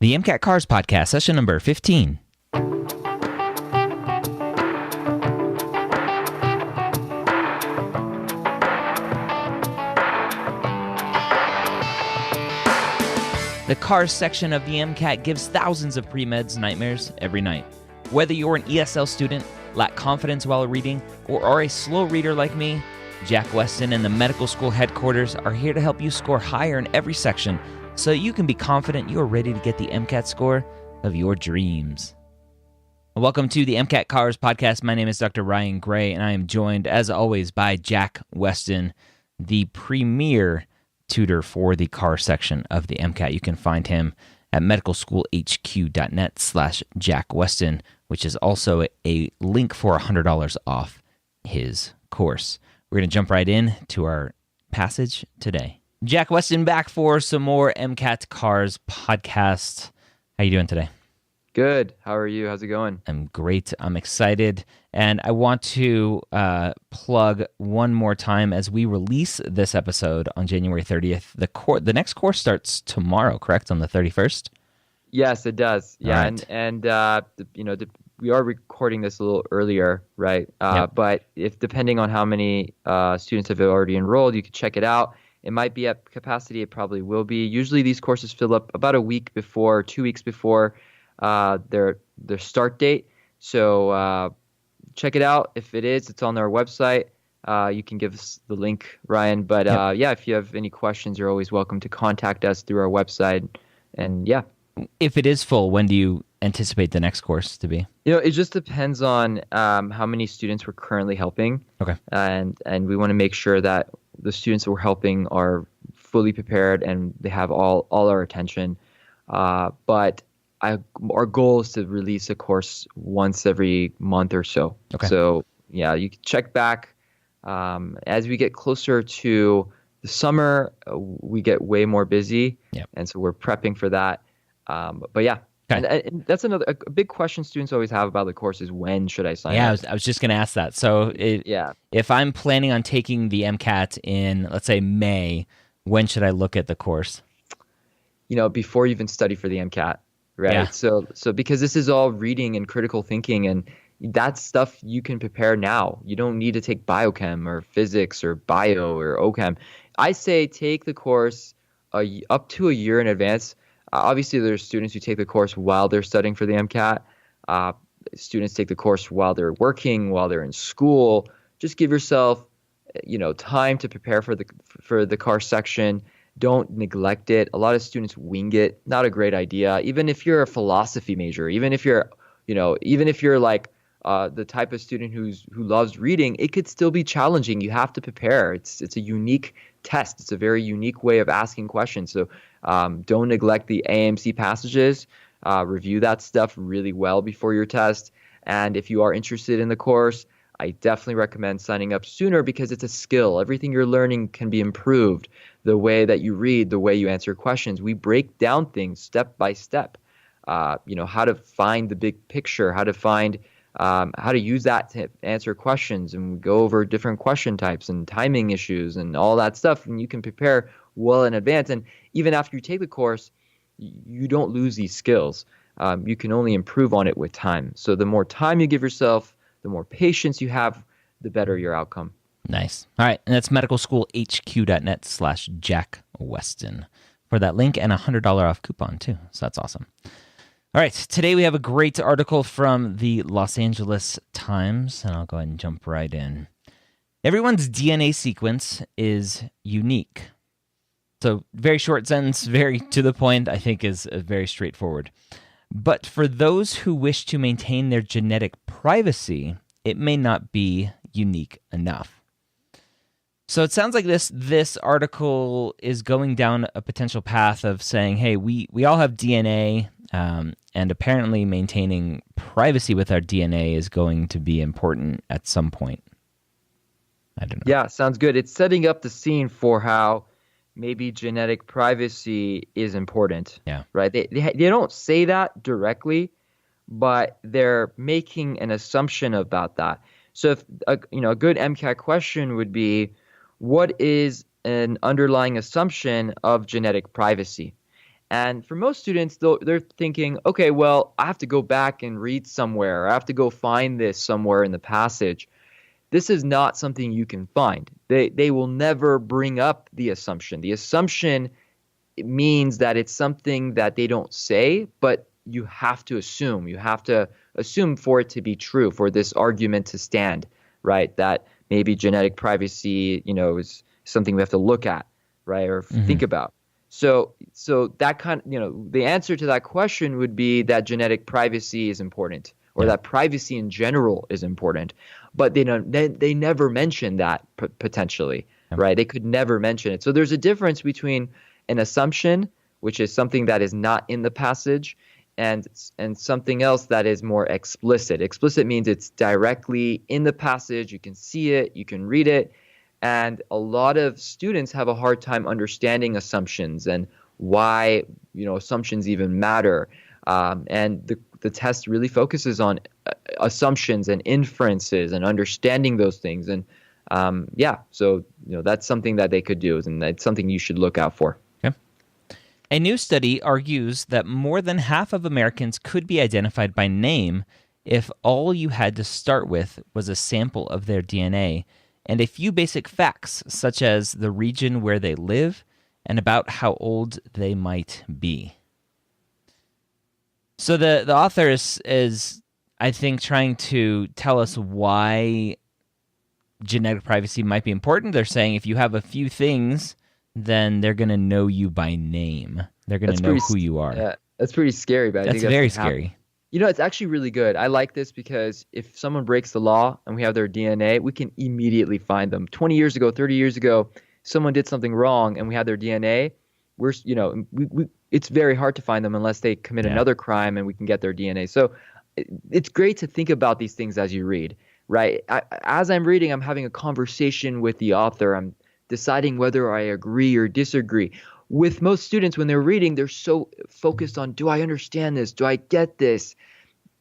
The MCAT Cars Podcast, session number 15. The Cars section of the MCAT gives thousands of premeds nightmares every night. Whether you're an ESL student, lack confidence while reading, or are a slow reader like me, Jack Westin and the medical school headquarters are here to help you score higher in every section so you can be confident you are ready to get the MCAT score of your dreams. Welcome to the MCAT Cars Podcast. My name is Dr. Ryan Gray, and I am joined, as always, by Jack Westin, the premier tutor for the car section of the MCAT. You can find him at medicalschoolhq.net/Jack Westin, which is also a link for $100 off his course. We're going to jump right in to our passage today. Jack Westin back for some more MCAT Cars podcast. How you doing today? Good. How are you? How's it going? I'm great. I'm excited. And I want to plug one more time as we release this episode on January 30th. The next course starts tomorrow, correct? On the 31st? Yes, it does. Yeah. Right. And we are recording this a little earlier, right? Yep. But if depending on how many students have already enrolled, you can check it out. It might be at capacity. It probably will be. Usually these courses fill up about a week before, 2 weeks before their start date. So check it out. If it is, it's on our website. You can give us the link, Ryan. But Yep. if you have any questions, you're always welcome to contact us through our website. And yeah. If it is full, when do you anticipate the next course to be? It just depends on how many students we're currently helping. Okay. And we want to make sure that the students that we're helping are fully prepared and they have all our attention. But our goal is to release a course once every month or so. Okay. So yeah, you can check back as we get closer to the summer. We get way more busy, Yep. and so we're prepping for that. But yeah, Okay. and that's a big question students always have about the course is when should I sign Yeah, up? I was just going to ask that. So if I'm planning on taking the MCAT in, let's say, May, when should I look at the course? Before you even study for the MCAT, right? Yeah. So because this is all reading and critical thinking, and that's stuff you can prepare now. You don't need to take biochem or physics or bio or OChem. I say take the course up to a year in advance. Obviously, there's students who take the course while they're studying for the MCAT. Students take the course while they're working, while they're in school. Just give yourself, time to prepare for the car section. Don't neglect it. A lot of students wing it. Not a great idea. Even if you're a philosophy major, even if you're like the type of student who loves reading, it could still be challenging. You have to prepare. It's a unique test. It's a very unique way of asking questions. So don't neglect the AMC passages. Review that stuff really well before your test. And if you are interested in the course, I definitely recommend signing up sooner because it's a skill. Everything you're learning can be improved. The way that you read, the way you answer questions. We break down things step by step. How to find the big picture, how to find how to use that to answer questions, and we go over different question types and timing issues and all that stuff. And you can prepare well in advance. And even after you take the course, you don't lose these skills. You can only improve on it with time. So the more time you give yourself, the more patience you have, the better your outcome. Nice. All right. And that's medicalschoolhq.net/Jack Westin for that link and a $100 off coupon too. So that's awesome. All right. Today we have a great article from the Los Angeles Times, and I'll go ahead and jump right in. Everyone's DNA sequence is unique. So very short sentence, very to the point, I think is very straightforward. But for those who wish to maintain their genetic privacy, it may not be unique enough. So it sounds like this article is going down a potential path of saying, hey, we all have DNA, and apparently maintaining privacy with our DNA is going to be important at some point. I don't know. Yeah, sounds good. It's setting up the scene for how maybe genetic privacy is important. Yeah. Right? They don't say that directly, but they're making an assumption about that. So if a good MCAT question would be, what is an underlying assumption of genetic privacy? And for most students, they're thinking, okay, well, I have to go back and read somewhere. I have to go find this somewhere in the passage. This is not something you can find. They will never bring up the assumption. The assumption means that it's something that they don't say, but you have to assume. You have to assume for it to be true, for this argument to stand, right? That maybe genetic privacy, is something we have to look at, right, or think about. So that the answer to that question would be that genetic privacy is important, or that privacy in general is important. But they never mention that potentially, right? They could never mention it. So there's a difference between an assumption, which is something that is not in the passage, and something else that is more explicit. Explicit means it's directly in the passage. You can see it, you can read it. And a lot of students have a hard time understanding assumptions and why, assumptions even matter. And the test really focuses on assumptions and inferences and understanding those things. And so that's something that they could do, and that's something you should look out for. Okay. A new study argues that more than half of Americans could be identified by name if all you had to start with was a sample of their DNA and a few basic facts, such as the region where they live and about how old they might be. So the author is, I think, trying to tell us why genetic privacy might be important. They're saying if you have a few things, then they're going to know you by name. They're going to know who you are. Yeah, that's pretty scary, but I think that's very scary. It's actually really good. I like this because if someone breaks the law and we have their DNA, we can immediately find them. 20 years ago, 30 years ago, someone did something wrong and we had their DNA. It's very hard to find them unless they commit another crime and we can get their DNA. So it's great to think about these things as you read, right? As I'm reading, I'm having a conversation with the author. I'm deciding whether I agree or disagree. With most students, when they're reading, they're so focused on, do I understand this? Do I get this?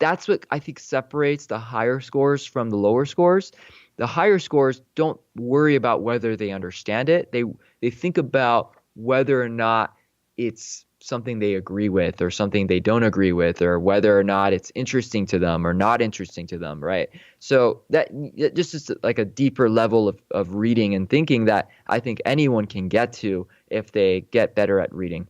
That's what I think separates the higher scores from the lower scores. The higher scores don't worry about whether they understand it. They think about whether or not it's something they agree with or something they don't agree with, or whether or not it's interesting to them or not interesting to them, right? So that just is like a deeper level of reading and thinking that I think anyone can get to if they get better at reading.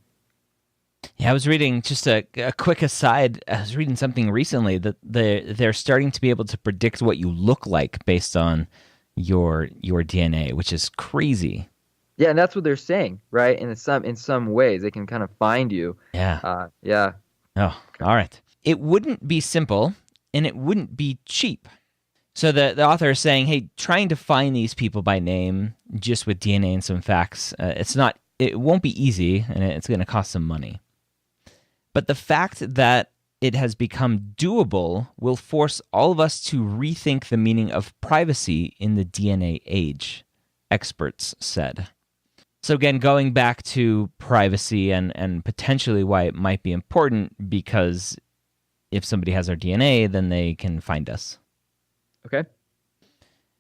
Yeah, I was reading, just a quick aside, I was reading something recently that they're starting to be able to predict what you look like based on your DNA, which is crazy. Yeah, and that's what they're saying, right? And in some ways, they can kind of find you. Yeah. Yeah. Oh, all right. It wouldn't be simple, and it wouldn't be cheap. So the author is saying, hey, trying to find these people by name just with DNA and some facts, it won't be easy, and it's going to cost some money. But the fact that it has become doable will force all of us to rethink the meaning of privacy in the DNA age, experts said. So again, going back to privacy and potentially why it might be important, because if somebody has our DNA, then they can find us. Okay.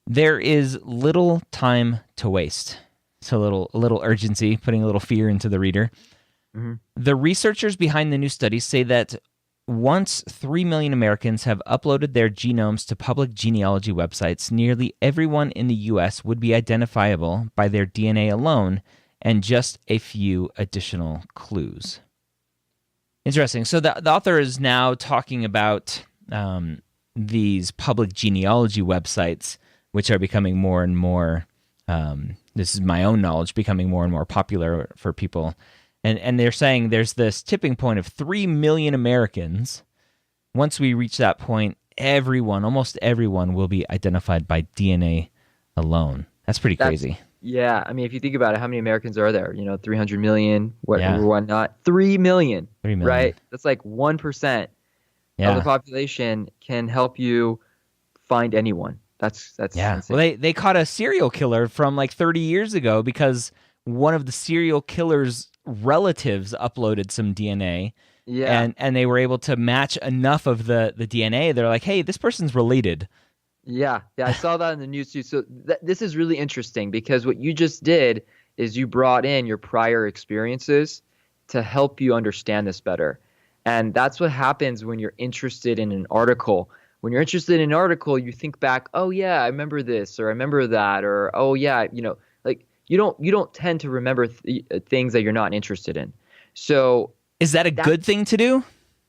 There is little time to waste. So a little urgency, putting a little fear into the reader. Mm-hmm. The researchers behind the new study say that once 3 million Americans have uploaded their genomes to public genealogy websites, nearly everyone in the U.S. would be identifiable by their DNA alone and just a few additional clues. Interesting. So the author is now talking about these public genealogy websites, which are becoming more and more, this is my own knowledge, becoming more and more popular for people. And they're saying there's this tipping point of 3 million Americans. Once we reach that point, almost everyone will be identified by DNA alone. That's pretty crazy. Yeah. I mean, if you think about it, how many Americans are there? 300 million, whatnot. 3 million, 3 million. Right? That's like 1% of the population can help you find anyone. That's insane. Well, they caught a serial killer from like 30 years ago because one of the serial killer's relatives uploaded some DNA, and they were able to match enough of the DNA. They're like, hey, this person's related. Yeah, I saw that in the news too. So this is really interesting because what you just did is you brought in your prior experiences to help you understand this better. And that's what happens when you're interested in an article. When you're interested in an article, you think back, oh yeah, I remember this, or I remember that, or oh yeah, like you don't tend to remember things that you're not interested in. So Is that a that good thing to do?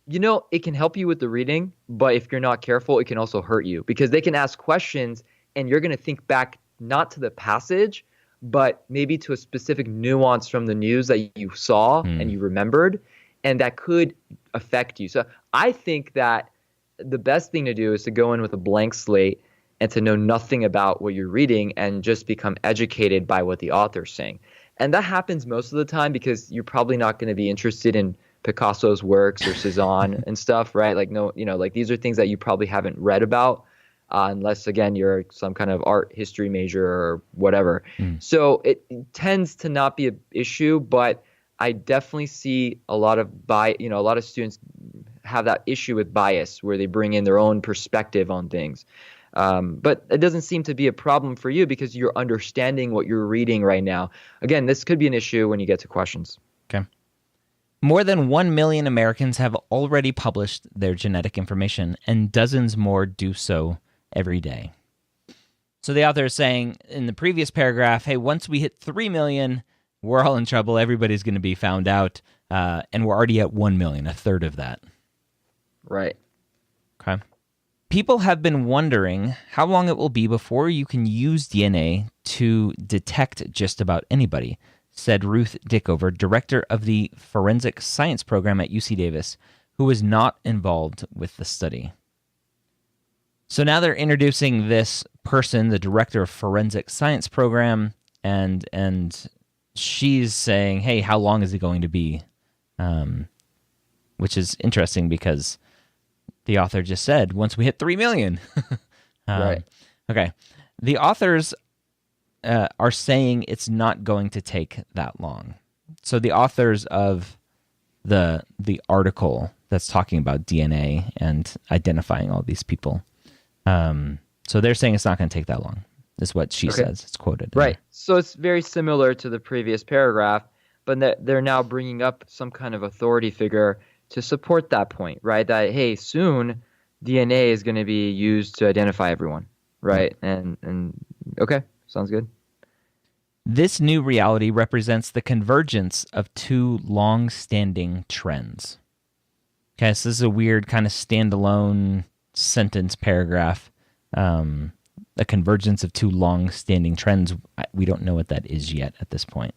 it can help you with the reading, but if you're not careful, it can also hurt you because they can ask questions and you're going to think back not to the passage, but maybe to a specific nuance from the news that you saw and you remembered, and that could affect you. So I think that the best thing to do is to go in with a blank slate and to know nothing about what you're reading and just become educated by what the author's saying. And that happens most of the time because you're probably not going to be interested in Picasso's works or Cezanne and stuff, right? Like, no, like these are things that you probably haven't read about unless, again, you're some kind of art history major or whatever. So it tends to not be an issue, but I definitely see a lot of a lot of students have that issue with bias where they bring in their own perspective on things. But it doesn't seem to be a problem for you because you're understanding what you're reading right now. Again, this could be an issue when you get to questions. Okay. More than 1 million Americans have already published their genetic information, and dozens more do so every day. So the author is saying in the previous paragraph, hey, once we hit 3 million, we're all in trouble. Everybody's going to be found out. And we're already at 1 million, a third of that. Right. Okay. People have been wondering how long it will be before you can use DNA to detect just about anybody, said Ruth Dickover, director of the Forensic Science Program at UC Davis, who was not involved with the study. So now they're introducing this person, the director of Forensic Science Program, and she's saying, hey, how long is it going to be? Which is interesting because the author just said, once we hit 3 million. Right. Okay. The authors are saying it's not going to take that long. So the authors of the article that's talking about DNA and identifying all these people, so they're saying it's not going to take that long, is what she says. It's quoted. Right. So it's very similar to the previous paragraph, but they're now bringing up some kind of authority figure to support that point, right? That, hey, soon DNA is going to be used to identify everyone, right? And okay, sounds good. This new reality represents the convergence of two long-standing trends. Okay, so this is a weird kind of standalone sentence paragraph. A convergence of two long-standing trends. We don't know what that is yet at this point.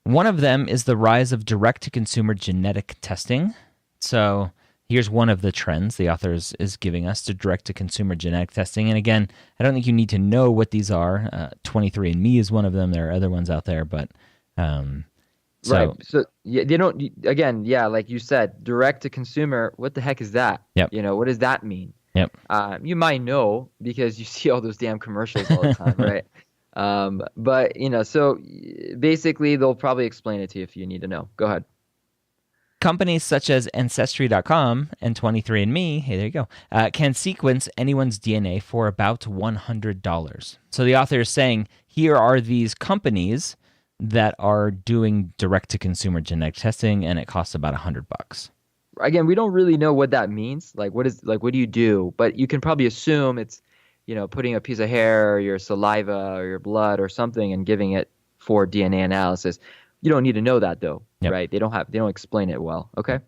One of them is the rise of direct-to-consumer genetic testing. So here's one of the trends the author is giving us to direct-to-consumer genetic testing. And again, I don't think you need to know what these are. 23andMe is one of them. There are other ones out there, but right. So yeah, they don't. Again, yeah, like you said, direct-to-consumer. What the heck is that? Yep. What does that mean? Yep. You might know because you see all those damn commercials all the time, right? But so basically they'll probably explain it to you if you need to know. Go ahead. Companies such as Ancestry.com and 23andMe, hey, there you go, can sequence anyone's DNA for about $100. So the author is saying, here are these companies that are doing direct-to-consumer genetic testing, and it costs about $100. Again, we don't really know what that means. What do you do? But you can probably assume it's, putting a piece of hair or your saliva or your blood or something and giving it for DNA analysis. You don't need to know that though, right? They don't explain it well. Okay.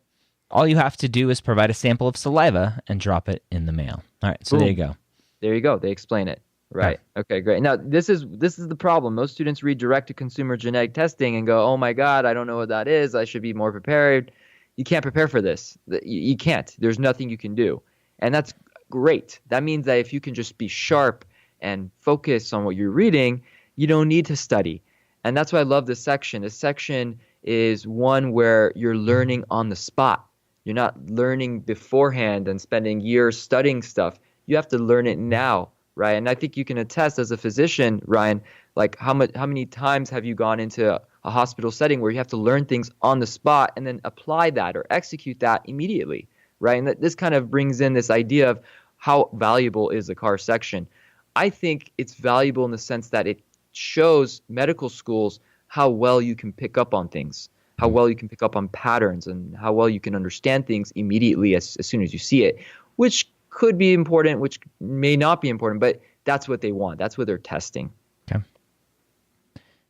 All you have to do is provide a sample of saliva and drop it in the mail. All right. So Boom. There you go. There you go. They explain it. Right. Okay, great. Now, this is the problem. Most students read direct-to-consumer genetic testing and go, oh my God, I don't know what that is. I should be more prepared. You can't prepare for this. You can't. There's nothing you can do. And that's great. That means that if you can just be sharp and focus on what you're reading, you don't need to study. And that's why I love this section. This section is one where you're learning on the spot. You're not learning beforehand and spending years studying stuff. You have to learn it now, right? And I think you can attest as a physician, Ryan, like how many times have you gone into a hospital setting where you have to learn things on the spot and then apply that or execute that immediately, right? And this kind of brings in this idea of how valuable is the CAR section. I think it's valuable in the sense that it shows medical schools how well you can pick up on things, how well you can pick up on patterns, and how well you can understand things immediately as soon as you see it, which could be important, which may not be important, but that's what they want. That's what they're testing. Okay.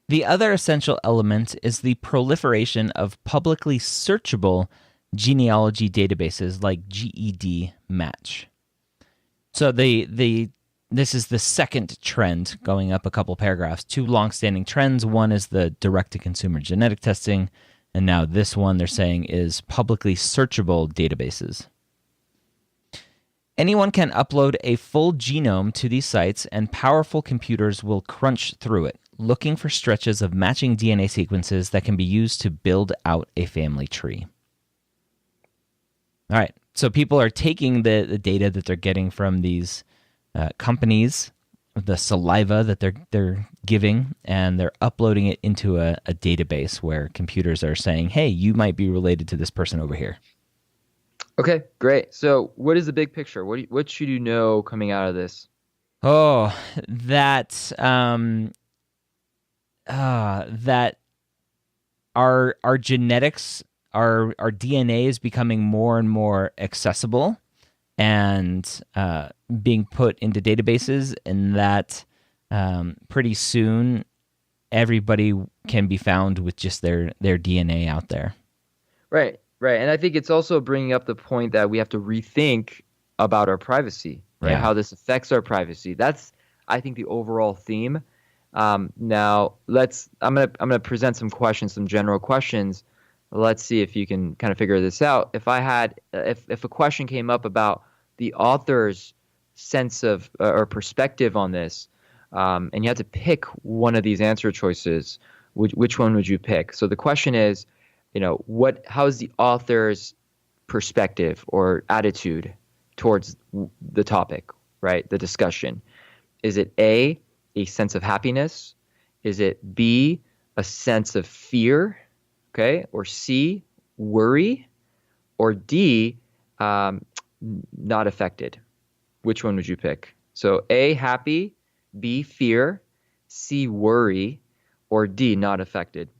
The other essential element is the proliferation of publicly searchable genealogy databases like GED Match. So this is the second trend, going up a couple paragraphs. Two longstanding trends. One is the direct-to-consumer genetic testing, and now this one they're saying is publicly searchable databases. Anyone can upload a full genome to these sites, and powerful computers will crunch through it, looking for stretches of matching DNA sequences that can be used to build out a family tree. All right, so people are taking the data that they're getting from these companies, the saliva that they're giving, and they're uploading it into a database where computers are saying, hey, you might be related to this person over here. Okay, great. So what is the big picture? What should you know coming out of this? Oh, that that our genetics, our DNA is becoming more and more accessible and being put into databases, and that pretty soon everybody can be found with just their DNA out there. Right. Right. And I think it's also bringing up the point that we have to rethink about our privacy, right? Yeah. How this affects our privacy. That's, I think, the overall theme. Now, I'm gonna present some questions, some general questions. Let's see if you can kind of figure this out. If a question came up about the author's sense of or perspective on this, and you had to pick one of these answer choices, which one would you pick? So the question is, how is the author's perspective or attitude towards the topic, right? The discussion. Is it A, a sense of happiness? Is it B, a sense of fear? Okay. Or C, worry? Or D, not affected? Which one would you pick? So A, happy, B, fear, C, worry, or D, not affected?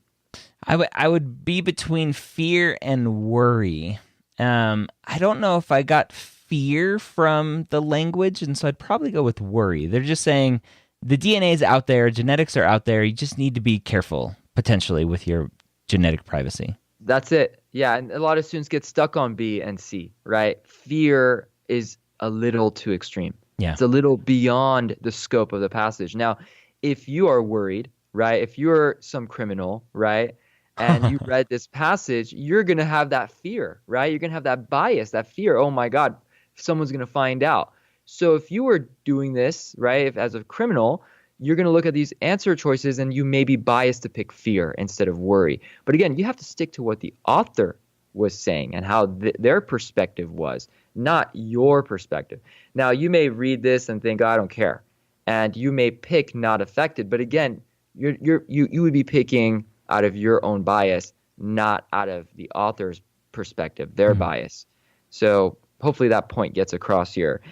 I would be between fear and worry. I don't know if I got fear from the language, and so I'd probably go with worry. They're just saying the DNA is out there, genetics are out there. You just need to be careful, potentially, with your genetic privacy. That's it. Yeah, and a lot of students get stuck on B and C, right? Fear is a little too extreme. Yeah. It's a little beyond the scope of the passage. Now, if you are worried, right, if you're some criminal, right, and you read this passage, you're going to have that fear, right? You're going to have that bias, that fear. Oh my God, someone's going to find out. So if you were doing this, right, if as a criminal, you're going to look at these answer choices and you may be biased to pick fear instead of worry. But again, you have to stick to what the author was saying and how their perspective was, not your perspective. Now, you may read this and think, oh, I don't care. And you may pick not affected. But again, you would be picking out of your own bias, not out of the author's perspective, their bias. So hopefully that point gets across here.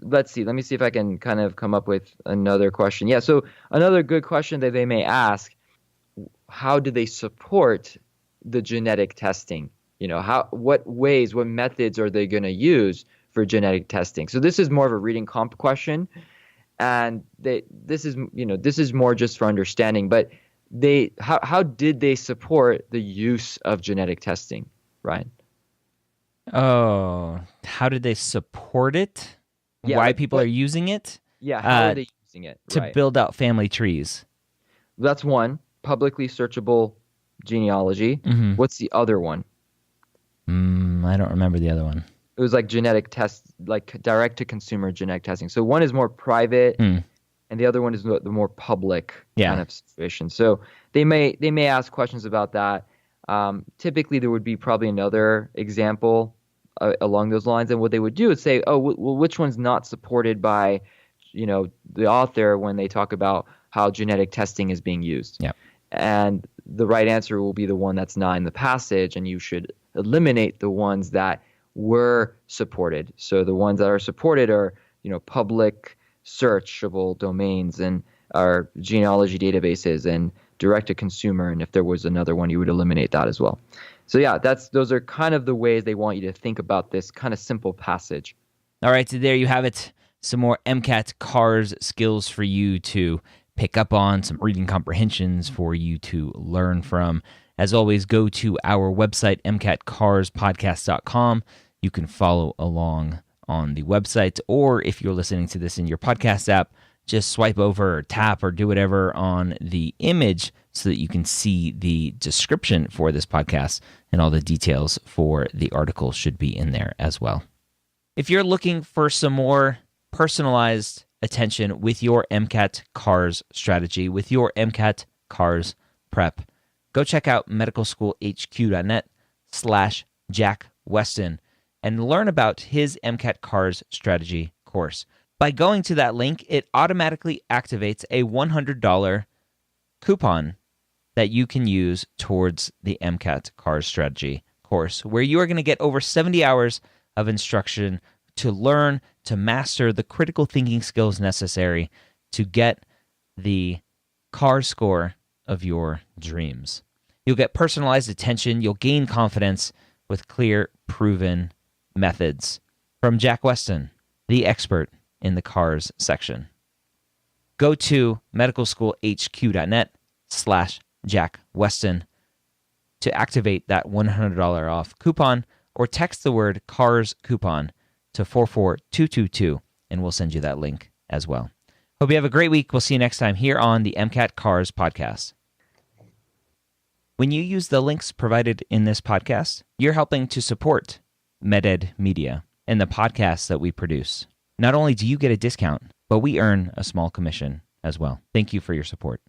Let's see. Let me see if I can kind of come up with another question. Yeah, so another good question that they may ask, how do they support the genetic testing? What ways, what methods are they going to use for genetic testing? So this is more of a reading comp question. And this is more just for understanding, but how did they support the use of genetic testing, Ryan? Oh, how did they support it? Yeah, Why people are using it? Yeah, how are they using it? To build out family trees. That's one. Publicly searchable genealogy. Mm-hmm. What's the other one? I don't remember the other one. It was like genetic tests, like direct-to-consumer genetic testing. So one is more private, and the other one is the more public kind of situation. So they may ask questions about that. Typically, there would be probably another example along those lines, and what they would do is say, "Oh, well, which one's not supported by, the author when they talk about how genetic testing is being used?" Yeah, and the right answer will be the one that's not in the passage, and you should eliminate the ones that were supported. So the ones that are supported are, public searchable domains and our genealogy databases and direct to consumer. And if there was another one, you would eliminate that as well. So yeah, those are kind of the ways they want you to think about this kind of simple passage. All right, so there you have it. Some more MCAT CARS skills for you to pick up on, some reading comprehensions for you to learn from. As always, go to our website, MCATCarsPodcast.com. You can follow along on the website, or if you're listening to this in your podcast app, just swipe over or tap or do whatever on the image so that you can see the description for this podcast, and all the details for the article should be in there as well. If you're looking for some more personalized attention with your MCAT CARS strategy, with your MCAT CARS prep, go check out medicalschoolhq.net/Jack Westin and learn about his MCAT CARS strategy course. By going to that link, it automatically activates a $100 coupon that you can use towards the MCAT CARS strategy course, where you are going to get over 70 hours of instruction to learn to master the critical thinking skills necessary to get the CARS score of your dreams. You'll get personalized attention. You'll gain confidence with clear, proven methods from Jack Westin, the expert in the CARS section. Go to medicalschoolhq.net/Jack Westin to activate that $100 off coupon, or text the word CARS coupon to 44222, and we'll send you that link as well. Hope you have a great week. We'll see you next time here on the MCAT CARS podcast. When you use the links provided in this podcast, you're helping to support MedEd Media and the podcasts that we produce. Not only do you get a discount, but we earn a small commission as well. Thank you for your support.